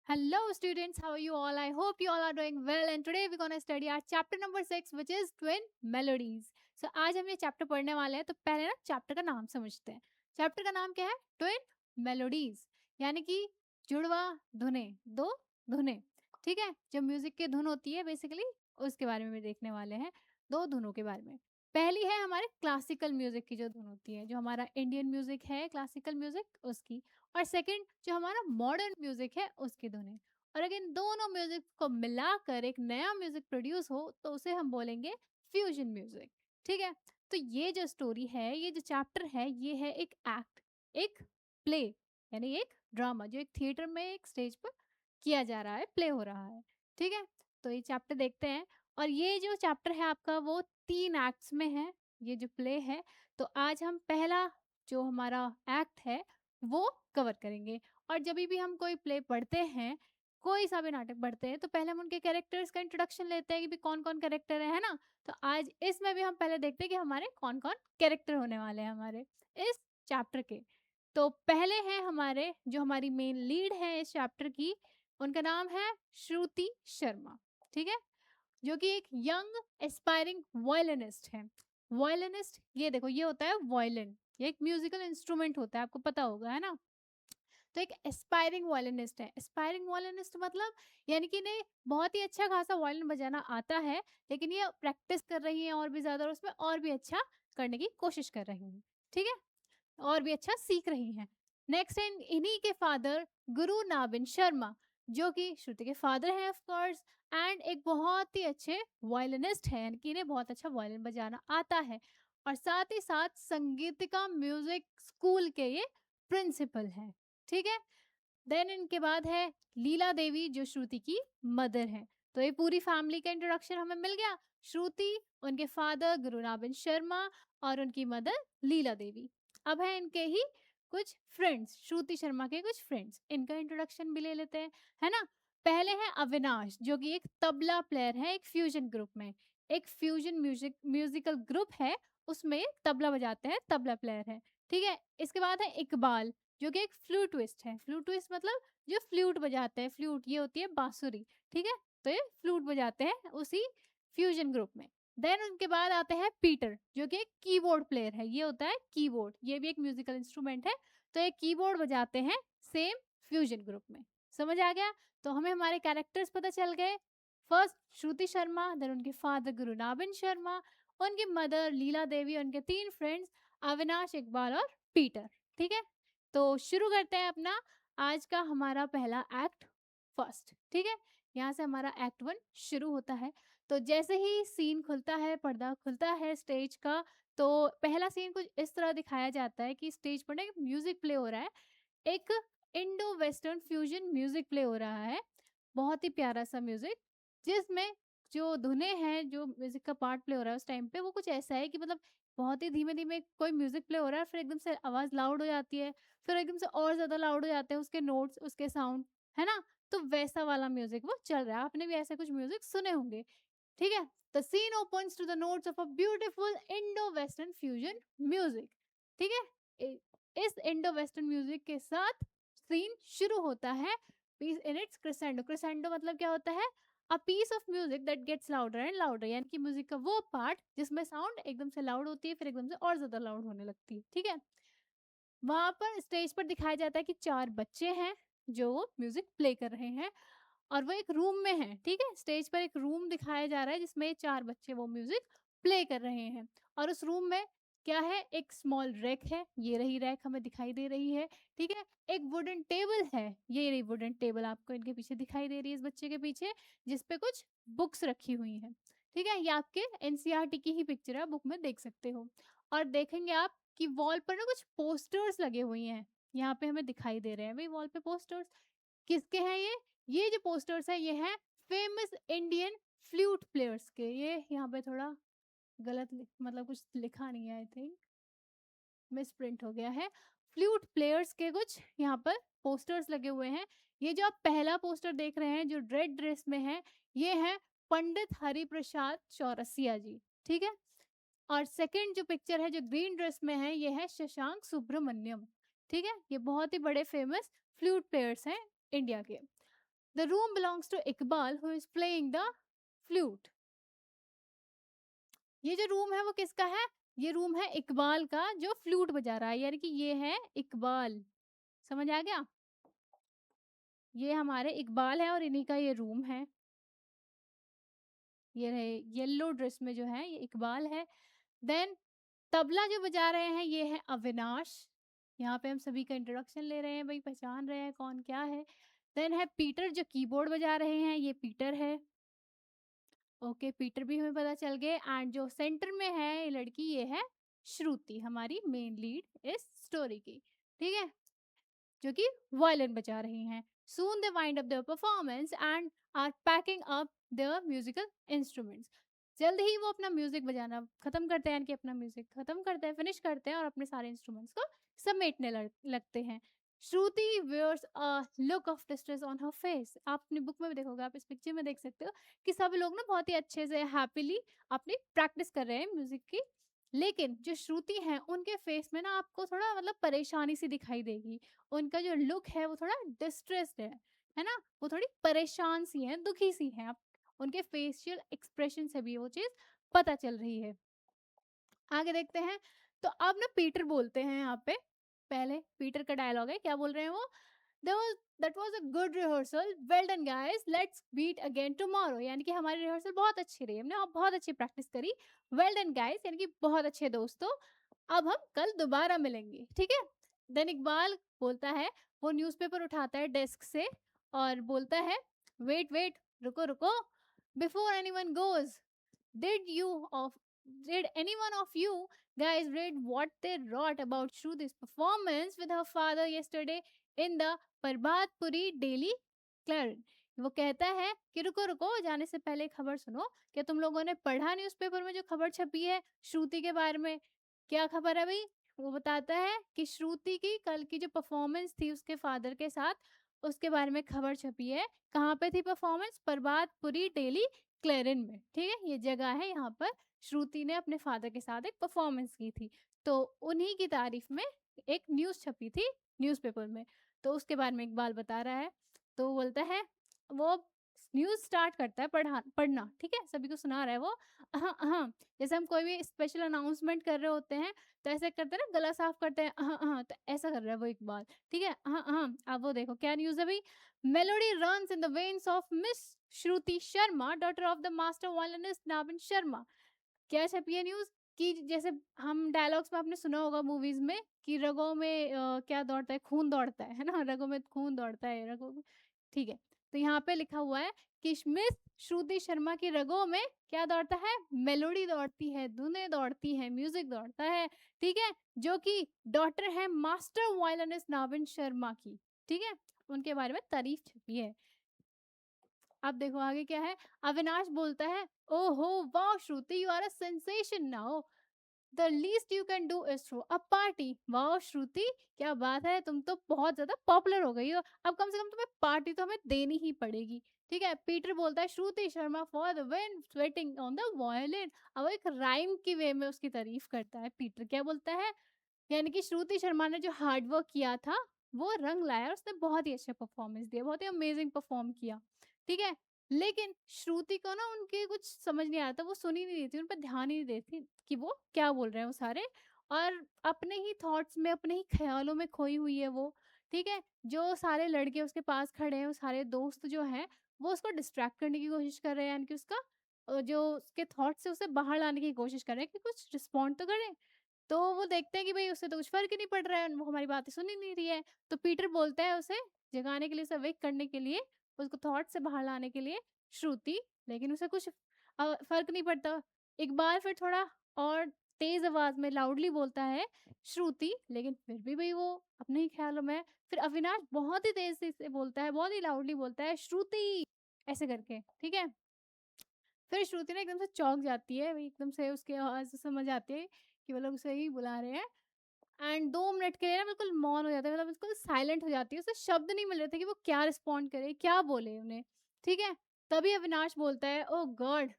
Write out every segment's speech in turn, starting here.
Hello, students. How are you all? I hope you all are doing well. And today we're going to study our chapter number 6, which is twin melodies. So आज हम ये chapter पढ़ने वाले हैं, तो पहले ना chapter का नाम समझते हैं. चैप्टर का नाम क्या है? ट्विन मेलोडीज, यानी कि जुड़वा धुनें, दो धुनें. ठीक है, जो म्यूजिक की धुन होती है बेसिकली उसके बारे में भी देखने वाले हैं, दो धुनों के बारे में. पहली है हमारे क्लासिकल म्यूजिक की जो धुन होती है, जो हमारा इंडियन म्यूजिक है, क्लासिकल म्यूजिक उसकी. और सेकंड जो हमारा मॉडर्न म्यूजिक है उसकी धुनें. और अगर इन दोनों म्यूजिक को मिलाकर एक नया म्यूजिक प्रोड्यूस हो तो उसे हम बोलेंगे फ्यूजन म्यूजिक. ठीक है, तो ये जो स्टोरी है, ये जो चैप्टर है, ये है एक एक्ट, एक प्ले, यानी एक ड्रामा जो एक थिएटर में एक स्टेज पर किया जा रहा है, प्ले हो रहा है. ठीक है, तो ये चैप्टर देखते हैं. और ये जो चैप्टर है आपका वो 3 एक्ट्स में है, ये जो प्ले है. तो आज हम पहला जो हमारा एक्ट है वो कवर करेंगे. और जब भी हम कोई प्ले पढ़ते हैं, कोई सा भी नाटक पढ़ते हैं, तो पहले हम उनके कैरेक्टर्स का इंट्रोडक्शन लेते हैं कि भी कौन कौन कैरेक्टर है ना. तो आज इसमें भी हम पहले देखते हैं कि हमारे कौन कौन कैरेक्टर होने वाले हैं हमारे इस चैप्टर के. तो पहले हैं हमारे जो हमारी मेन लीड है इस चैप्टर की, उनका नाम है श्रुति शर्मा. ठीक है, जो कि एक यंग एस्पायरिंग वायलिनिस्ट है. वायलिनिस्ट, ये देखो, ये होता है वायलिन, ये एक म्यूजिकल इंस्ट्रूमेंट होता है, आपको पता होगा है ना. तो एक एस्पायरिंग वायलिनिस्ट है. एस्पायरिंग वायलिनिस्ट मतलब यानी कि इन्हें बहुत ही अच्छा खासा वायलिन बजाना आता है, लेकिन ये प्रैक्टिस कर रही हैं और भी ज़्यादा, और उसमें और भी अच्छा करने की कोशिश कर रही हैं. ठीक है, और भी अच्छा सीख रही हैं. नेक्स्ट है इन्हीं के फादर गुरु नाबिन शर्मा, जो कि श्रुति के फादर हैं ऑफ कोर्स, एंड एक बहुत ही अच्छे वायलिनिस्ट हैं, यानी कि इन्हें बहुत अच्छा वायलिन बजाना आता है. और साथ ही साथ संगीतिका म्यूजिक स्कूल के ये प्रिंसिपल हैं. ठीक है, देन इनके बाद है लीला देवी, जो श्रुति की मदर है. तो ये पूरी फैमिली का इंट्रोडक्शन हमें मिल गया. श्रुति, उनके फादर गुरुनाबिन शर्मा, और उनकी मदर लीला देवी. अब है इनके ही कुछ फ्रेंड्स, श्रुति शर्मा के कुछ फ्रेंड्स, इनका इंट्रोडक्शन भी ले लेते हैं, है ना. पहले है अविनाश, जो कि एक तबला प्लेयर है एक फ्यूजन ग्रुप में. एक फ्यूजन म्यूजिकल ग्रुप है, उसमें तबला बजाते हैं, तबला प्लेयर है. ठीक है, इसके बाद है इकबाल, जो कि एक फ्लूटिस्ट है. फ्लूटिस्ट मतलब जो फ्लूट बजाते हैं, फ्लूट ये होती है बांसुरी. ठीक है, तो ये फ्लूट बजाते हैं उसी फ्यूजन ग्रुप में. देन उनके बाद आते हैं पीटर, जो कि एक कीबोर्ड प्लेयर है. ये होता है कीबोर्ड, ये भी एक म्यूजिकल इंस्ट्रूमेंट है. तो ये कीबोर्ड बजाते हैं सेम फ्यूजन ग्रुप में. समझ आ गया. तो हमें हमारे कैरेक्टर्स पता चल गए. फर्स्ट श्रुति शर्मा, देन उनके फादर गुरुनाबिन शर्मा, उनकी मदर लीला देवी, उनके 3 फ्रेंड्स अविनाश, इकबाल और पीटर. ठीक है, तो शुरू करते हैं अपना आज का हमारा पहला एक्ट फर्स्ट. ठीक है, यहाँ से हमारा एक्ट 1 शुरू होता है. तो जैसे ही सीन खुलता है, पर्दा खुलता है स्टेज का, तो पहला सीन कुछ इस तरह दिखाया जाता है कि स्टेज पर ना एक म्यूजिक प्ले हो रहा है. एक Indo western fusion music play हो रहा है, बहुत ही प्यारा सा म्यूजिक, जिसमें जो धुनें हैं, जो म्यूजिक का पार्ट प्ले हो रहा है उस टाइम पे, वो कुछ ऐसा है कि मतलब बहुत ही धीमे धीमे कोई म्यूजिक प्ले हो रहा है, फिर एकदम से आवाज लाउड हो जाती है, फिर एकदम से और ज्यादा लाउड हो जाते हैं उसके नोट्स, उसके साउंड, है ना. तो वैसा वाला म्यूजिक वो चल रहा है, आपने भी ऐसे कुछ म्यूजिक सुने होंगे. ठीक है, the scene opens to the notes of a beautiful Indo western fusion music. ठीक है, इस इंडो वेस्टर्न म्यूजिक के साथ सीन शुरू होता है. Piece in its crescendo. Crescendo मतलब क्या होता है? A piece of music that gets louder and louder, यानी कि म्यूजिक का वो पार्ट जिसमें साउंड एकदम से लाउड होती है, फिर एकदम से और ज्यादा लाउड होने लगती है. ठीक है, वहां पर स्टेज पर दिखाया जाता है कि 4 बच्चे हैं जो म्यूजिक प्ले कर रहे हैं, और वो एक रूम में है. ठीक है, स्टेज पर एक रूम दिखाया जा रहा है जिसमें 4 बच्चे वो म्यूजिक प्ले कर रहे हैं. और उस रूम में क्या है? एक स्मॉल रैक है, ये रही रैक हमें दिखाई दे रही है. ठीक है, एक वुडन टेबल है, ये रही वुडन टेबल आपको इनके पीछे दिखाई दे रही है, इस बच्चे के पीछे, जिसपे कुछ बुक्स रखी हुई हैं. ठीक है, ये आपके एनसीईआरटी की ही पिक्चर है, बुक में देख सकते हो. और देखेंगे आप कि वॉल पर ना कुछ पोस्टर्स लगे हुए हैं, यहाँ पे हमें दिखाई दे रहे हैं भाई वॉल पे पोस्टर्स. किसके हैं ये जो पोस्टर्स है ये है फेमस इंडियन फ्लूट प्लेयर्स के. ये यहाँ पे थोड़ा गलत मतलब कुछ लिखा नहीं है, आई थिंक मिस प्रिंट हो गया है. फ्लूट प्लेयर्स के कुछ यहाँ पर पोस्टर्स लगे हुए हैं. ये जो आप पहला पोस्टर देख रहे हैं जो रेड ड्रेस में है, ये है पंडित हरिप्रसाद चौरसिया जी. ठीक है, और सेकंड जो पिक्चर है जो ग्रीन ड्रेस में है, ये है शशांक सुब्रमण्यम. ठीक है, ये बहुत ही बड़े फेमस फ्लूट प्लेयर्स हैं इंडिया के. The room belongs to Iqbal who is playing the flute. ये जो रूम है वो किसका है? ये रूम है इकबाल का जो फ्लूट बजा रहा है, यानी कि ये है इकबाल। समझ आ गया? ये हमारे इकबाल है और इन्हीं का ये रूम है। ये रहे येलो ड्रेस में जो है ये इकबाल है। देन तबला जो बजा रहे हैं ये है अविनाश। यहाँ पे हम सभी का इंट्रोडक्शन ले रहे हैं भाई, पहचान रहे हैं कौन क्या है। देन है पीटर जो कीबोर्ड बजा रहे हैं, ये पीटर है। ओके, पीटर भी हमें पता चल गए। एंड जो सेंटर में है ये लड़की, ये है श्रुति, हमारी मेन लीड इस स्टोरी की। ठीक है, जो कि वायलिन बजा रही हैं। Soon they wind up their performance and are packing up their musical instruments. जल्द ही वो अपना म्यूजिक बजाना खत्म करते हैं, कि अपना म्यूजिक खत्म करते हैं, फिनिश करते हैं और अपने सारे इंस्ट्रूमेंट्स को समेटने लगते हैं। श्रुति wears a look of distress on her face. आप अपनी बुक में भी देखोगे, आप इस पिक्चर में देख सकते हो कि सब लोग ना बहुत ही अच्छे से हैप्पीली अपनी प्रैक्टिस कर रहे हैं म्यूजिक की। लेकिन जो श्रुति हैं उनके फेस में ना आपको थोड़ा मतलब परेशानी सी दिखाई देगी। उनका जो लुक है वो थोड़ा डिस्ट्रेस्ड है ना? वो थोड़ी परेशान सी हैं, दुखी सी हैं। आप उनके फेशियल एक्सप्रेशन से भी वो चीज़ पता चल रही है। आगे देखते हैं, तो अब ना पीटर बोलते हैं यहाँ पे, पहले पीटर का डायलॉग है, क्या बोल रहे हैं वो? That was a good rehearsal, well done guys, let's meet again tomorrow. यानी कि हमारी रिहर्सल बहुत अच्छी रही, हमने बहुत अच्छी प्रैक्टिस करी। वेल डन गाइस यानी कि बहुत अच्छे दोस्तों, अब हम कल दोबारा मिलेंगे, ठीक है? देन इकबाल बोलता है, वो न्यूज़पेपर उठाता है डेस्क से और बोलता है, वेट वेट, रुको रुको, before anyone goes, did you of did anyone of you guys read what they wrote about Shrudi's performance with her father yesterday in the Parbatpuri Daily Clarin? वो कहता है कि रुको रुको, जाने से पहले खबर सुनो। क्या तुम लोगों ने पढ़ा न्यूज़पेपर में जो खबर छपी है श्रुति के बारे में? क्या खबर है भाई? वो बताता है कि श्रुति की कल की जो परफॉर्मेंस थी उसके फादर के साथ, उसके बारे में खबर छपी है। कहाँ पे थी परफॉर्मेंस? प्रभातपुरी डेली क्लेरिन में। ठीक है, ये जगह है, यहाँ पर श्रुति ने अपने फादर के साथ एक परफॉर्मेंस की थी, तो उन्हीं की तारीफ में एक न्यूज़ छपी थी न्यूज़पेपर में। तो उसके बारे में इकबाल बता रहा है। तो बोलता है, वो न्यूज़ स्टार्ट करता है पढ़ना, ठीक है, सभी को सुना रहा है वो। हाँ हाँ, जैसे हम कोई भी स्पेशल अनाउंसमेंट कर रहे होते हैं तो ऐसे करते हैं ना, गला साफ करते हैं, हाँ हाँ, तो ऐसा कर रहा है वो इकबाल। ठीक है, हाँ हाँ, अब वो देखो क्या न्यूज़ है भाई। Melody runs in the veins of miss Shruti Sharma, daughter of the master violinist Nabin Sharma. क्या छपी है न्यूज़ कि जैसे हम डायलॉग्स में आपने सुना होगा मूवीज में कि रगों में क्या दौड़ता है, खून दौड़ता है ना, रगों में खून दौड़ता है, रगों में। ठीक है, तो यहाँ पे लिखा हुआ है कि मिस श्रुति शर्मा की रगों में क्या दौड़ता है? मेलोडी दौड़ती है, धुनें दौड़ती है, म्यूजिक दौड़ता है। ठीक है, जो कि डॉटर है मास्टर वायलिनिस्ट नाविन शर्मा की। ठीक है, उनके बारे में तारीफ छपी है। अब देखो आगे क्या है। अविनाश बोलता है, ओहो वाह Shruti, you are a sensation now, the least you can do is throw a party. वाह श्रुति, क्या बात है, तुम तो बहुत ज्यादा पॉपुलर हो गई हो, अब कम से कम तुम्हें पार्टी तो हमें देनी ही पड़ेगी। ठीक है, पीटर बोलता है, Shruti Sharma for the win sweating on the violin. अब एक राइम की वे में उसकी तारीफ करता है पीटर। क्या बोलता है? यानी कि श्रुति शर्मा ने जो हार्ड वर्क किया था वो रंग लाया और उसने बहुत ही अच्छा परफॉर्मेंस दिया, बहुत ही अमेजिंग परफॉर्म किया। ठीक है, लेकिन श्रुति को ना उनके कुछ समझ नहीं आता, वो सुन ही नहीं रही थी, उन पर ध्यान ही नहीं देती कि वो क्या बोल रहे हैं वो सारे, और अपने ही थॉट्स में, अपने ही ख्यालों में खोई हुई है वो। ठीक है, जो सारे लड़के उसके पास खड़े हैं, वो सारे दोस्त जो हैं, वो उसको डिस्ट्रैक्ट करने की कोशिश कर रहे हैं, यानी कि उसका जो उसके थॉट्स से उसे बाहर लाने की कोशिश कर रहे हैं कि कुछ रिस्पॉन्ड तो करें। तो वो देखते हैं कि भाई उससे तो कुछ फ़र्क ही नहीं पड़ रहा है, वो हमारी बातें सुन ही नहीं रही है। तो पीटर बोलता है उसे जगाने के लिए, उसे अवेक करने के लिए, उसको थॉट से बाहर लाने के लिए श्रुति, लेकिन उसे कुछ फ़र्क नहीं पड़ता। इकबाल फिर थोड़ा और तेज़ आवाज़ में लाउडली बोलता है श्रुति, लेकिन फिर भी भई वो अपने ही ख़्यालों में है। फिर अविनाश बहुत ही तेज़ से बोलता है, बहुत ही लाउडली बोलता है श्रुति, ऐसे करके, ठीक है? फिर श्रुति ना एकदम से चौंक जाती है, वही एकदम से उसकी आवाज़ से समझ आती है कि वो लोग उसे ही बुला रहे हैं। एंड 2 मिनट के लिए ना बिल्कुल मौन हो जाता है, मतलब बिल्कुल साइलेंट हो जाती है, उसे शब्द नहीं मिल रहे थे कि वो क्या रिस्पॉन्ड करे, क्या बोले उन्हें। ठीक है, तभी अविनाश बोलता है, oh God,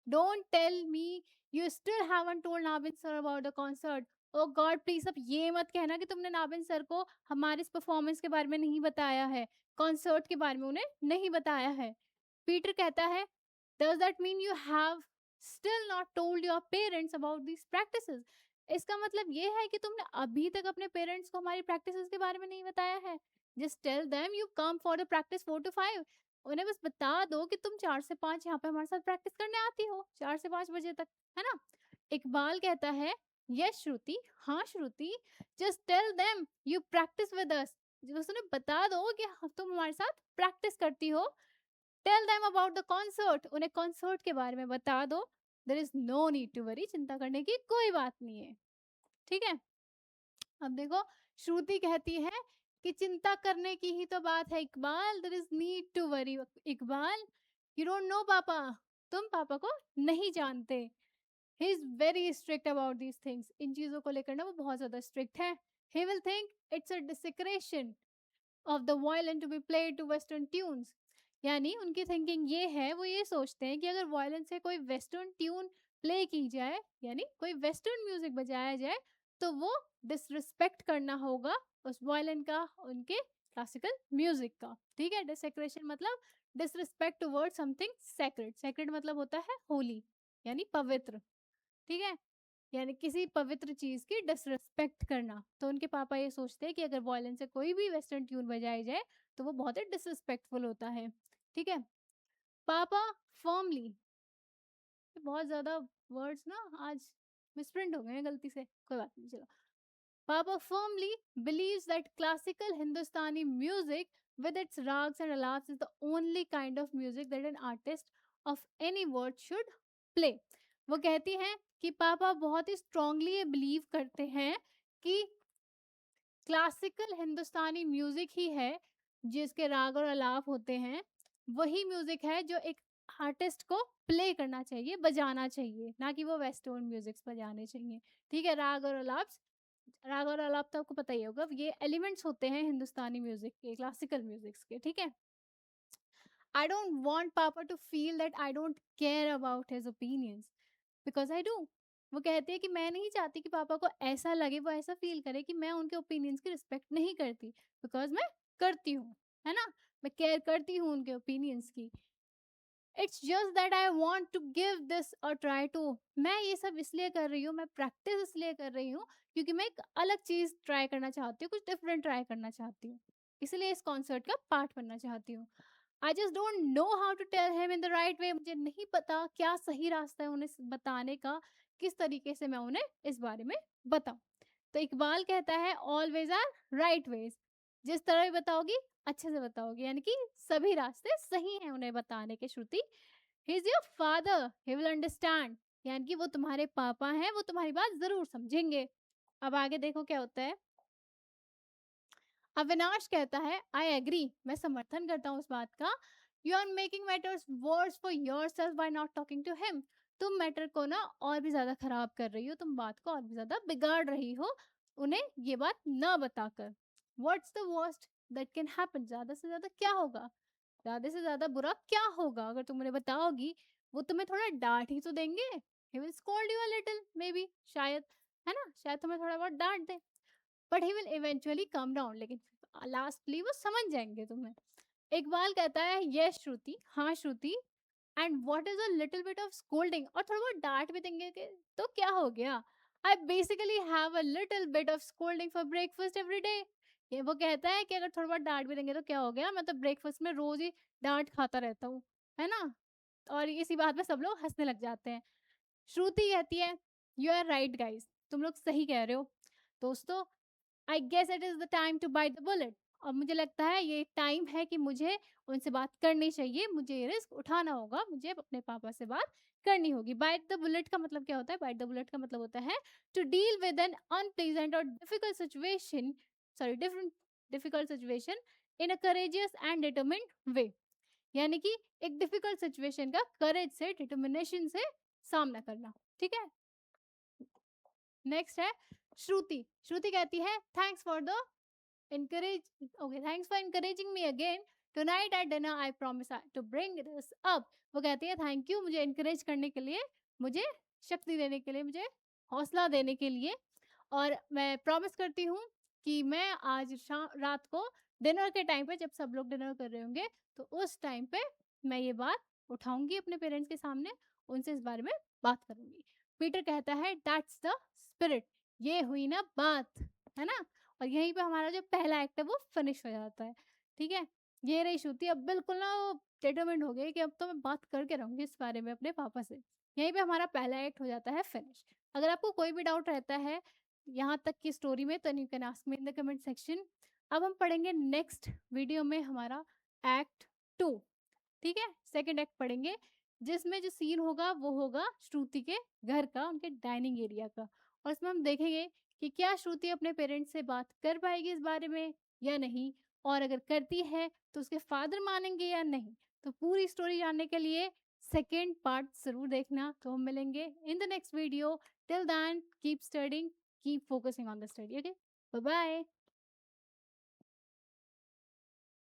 don't tell me you still haven't told Navin sir about the concert, oh God please अब ये मत कहना कि तुमने नाबिन सर को हमारे इस परफॉर्मेंस के बारे में नहीं बताया है, कॉन्सर्ट के बारे में उन्हें नहीं बताया है। पीटर कहता है, does that mean you have still not told your parents about these practices? इसका मतलब ये है कि तुमने अभी तक अपने पेरेंट्स को हमारी प्रैक्टिसेस के बारे में नहीं बताया है। Just tell them you come for the practice 4 to 5। उन्हें बस बता दो कि तुम 4 से 5 यहाँ पे हमारे साथ प्रैक्टिस करने आती हो 4 से 5 बजे तक, है ना। इकबाल कहता है, यस श्रुति, हाँ Shruti, just tell them you practice with us. बस उन्हें बता दो कि तुम हमारे साथ प्रैक्टिस करती हो। Tell them about the concert, उन्हें कॉन्सर्ट के बारे में बता दो। There is no need to worry, चिंता करने की कोई बात नहीं है, ठीक है। अब देखो, श्रुति कहती है कि चिंता करने की ही तो बात है Iqbal, there is need to worry. Iqbal, you don't know पापा, तुम पापा को नहीं जानते। He is very strict about these things, इन चीजों को लेकर ना वो बहुत ज्यादा स्ट्रिक्ट है। He will think it's a desecration of the violin to be played to western tunes. यानी उनकी थिंकिंग ये है, वो ये सोचते हैं कि अगर वायलिन से कोई वेस्टर्न ट्यून प्ले की जाए, यानी कोई वेस्टर्न म्यूजिक बजाया जाए, तो वो डिसरिस्पेक्ट करना होगा उस वायलिन का, उनके क्लासिकल म्यूजिक का, ठीक है। डिसेक्रेशन मतलब disrespect toward something sacred. Sacred मतलब होता है होली, यानी पवित्र, ठीक है। यानी किसी पवित्र चीज की डिसरिस्पेक्ट करना। तो उनके पापा ये सोचते हैं कि अगर वायलिन से कोई भी वेस्टर्न ट्यून बजाई जाए तो वो बहुत ही डिसरिस्पेक्टफुल होता है, ठीक है। पापा फर्मली, बहुत ज्यादा वर्ड्स ना आज मिसप्रिंट हो गए हैं गलती से, कोई बात नहीं, चलो। Papa firmly believes that classical Hindustani music with its rags and alaps is the only kind of music that an artist of any world should play। वो कहती हैं कि पापा बहुत ही स्ट्रांगली ये बिलीव करते हैं कि क्लासिकल हिंदुस्तानी म्यूजिक ही है जिसके राग और अलाप होते हैं, वही म्यूजिक है जो एक आर्टिस्ट को प्ले करना चाहिए, बजाना चाहिए, ना कि वो वेस्टर्न म्यूजिक बजाने चाहिए, ठीक है। राग और अलाप, राग और अलाप तो आपको पता ही होगा, ये एलिमेंट्स होते हैं हिंदुस्तानी म्यूजिक के, क्लासिकल म्यूजिक के, ठीक है। I don't want papa to feel that I don't care about his opinions because I do. वो कहते हैं कि मैं नहीं चाहती कि पापा को ऐसा लगे, वो ऐसा फील करे कि मैं उनके ओपिनियंस की रिस्पेक्ट नहीं करती, बिकॉज मैं करती हूँ, है ना। मैं केयर करती हूँ उनके ओपिनियंस की। It's just that I want to give this our try too. मैं ये सब इसलिए कर रही हूँ, मैं प्रैक्टिस इसलिए कर रही हूँ क्योंकि मैं एक अलग चीज ट्राई करना चाहती हूँ, कुछ डिफरेंट ट्राई करना चाहती हूँ, इसलिए इस कॉन्सर्ट का पार्ट बनना चाहती हूँ। I just don't know how to tell him in the right way. मुझे नहीं पता क्या सही रास्ता है उन्हें बताने का, किस तरीके से मैं उन्हें इस बारे में बताऊं। तो इकबाल कहता है, ऑलवेज आर राइट वेज। जिस तरह भी बताओगी अच्छे से बताओगी, यानी कि सभी रास्ते सही हैं उन्हें बताने के Shruti. He is your father, he will understand. यानी कि वो तुम्हारे पापा हैं, वो तुम्हारी बात जरूर समझेंगे। अब आगे देखो क्या होता है। अविनाश कहता है, आई एग्री, मैं समर्थन करता हूँ उस बात का। You are making matters worse for yourself by not talking to him. तुम मैटर को ना और भी ज्यादा खराब कर रही हो, तुम बात को और भी ज्यादा बिगाड़ रही हो उन्हें ये बात ना बताकर। What's the worst that can happen, ज्यादा से ज्यादा क्या होगा, ज्यादा से ज्यादा बुरा क्या होगा अगर तुम उन्हें बताओगी। वो तुम्हें थोड़ा डांट ही तो देंगे, he will scold you a little maybe, शायद, है ना, शायद तुम्हें थोड़ा बहुत डांट दे, but he will eventually calm down. लेकिन लास्टली वो समझ जाएंगे तुम्हें। इकबाल कहता है, यस श्रुति, हाँ Shruti, and what is a little bit of scolding, और थोड़ा बहुत डांट भी देंगे तो क्या हो गया। I basically have a little bit of scolding for breakfast every day. ये वो कहता है कि अगर थोड़ा बहुत डांट भी देंगे तो क्या हो गया, मैं तो ब्रेकफास्ट में रोज ही डांट खाता रहता हूँ, है ना। और इसी बात में सब लोग हंसने लग जाते हैं। श्रुति कहती है, यू आर राइट गाइज, तुम लोग सही कह रहे हो दोस्तों। I guess it is the time to bite the bullet. अब मुझे लगता है ये टाइम है कि मुझे उनसे बात करनी चाहिए, मुझे ये रिस्क उठाना होगा, मुझे अपने पापा से बात करनी होगी। बाइट द बुलेट का मतलब क्या होता है, बाइट द बुलेट का मतलब होता है to deal with an unpleasant और difficult situation, sorry different difficult situation in a courageous and determined way. यानी कि एक डिफिकल्ट सिचुएशन का करेज से, डिटर्मिनेशन से सामना करना, ठीक है। नेक्स्ट है श्रुति। श्रुति कहती है, thanks for the encourage okay thanks for encouraging me again tonight at dinner, I promise to bring this up। वो कहती है, थैंक यू मुझे encourage करने के लिए, मुझे शक्ति देने के लिए, मुझे हौसला देने के लिए, और मैं प्रॉमिस करती हूँ कि मैं आज रात को डिनर के टाइम पे, जब सब लोग डिनर कर रहे होंगे, तो उस टाइम पे मैं ये बात उठाऊँगी अपने पेरेंट्स के सामने, उनसे इस बारे में बात करूँगी। पीटर कहता है दैट्स द स्पिरिट, ये हुई ना बात, है ना? और यहीं पे हमारा जो पहला एक्ट है वो फिनिश हो जाता है, ठीक है? ये रही श्रुति, अब बिल्कुल ना वो डिटरमिन्ड हो गई कि अब तो मैं बात करके रहूँगी इस बारे में अपने पापा से। यहीं पे हमारा पहला एक्ट हो जाता है फिनिश। अगर आपको कोई भी डाउट रहता है यहाँ तक की स्टोरी में, तो you can ask me in the comment section. अब हम पढ़ेंगे नेक्स्ट वीडियो में हमारा एक्ट 2, ठीक है? सेकंड एक्ट पढ़ेंगे, जिसमें जो सीन होगा वो होगा श्रुति के घर का, उनके डाइनिंग एरिया का। और इसमें हम देखेंगे कि क्या श्रुति अपने पेरेंट्स से बात कर पाएगी इस बारे में या नहीं, और अगर करती है तो उसके फादर मानेंगे या नहीं। तो पूरी स्टोरी जानने के लिए सेकेंड पार्ट जरूर देखना। तो हम मिलेंगे in the next video. Till then keep studying, keep focusing on the study. Okay, bye bye.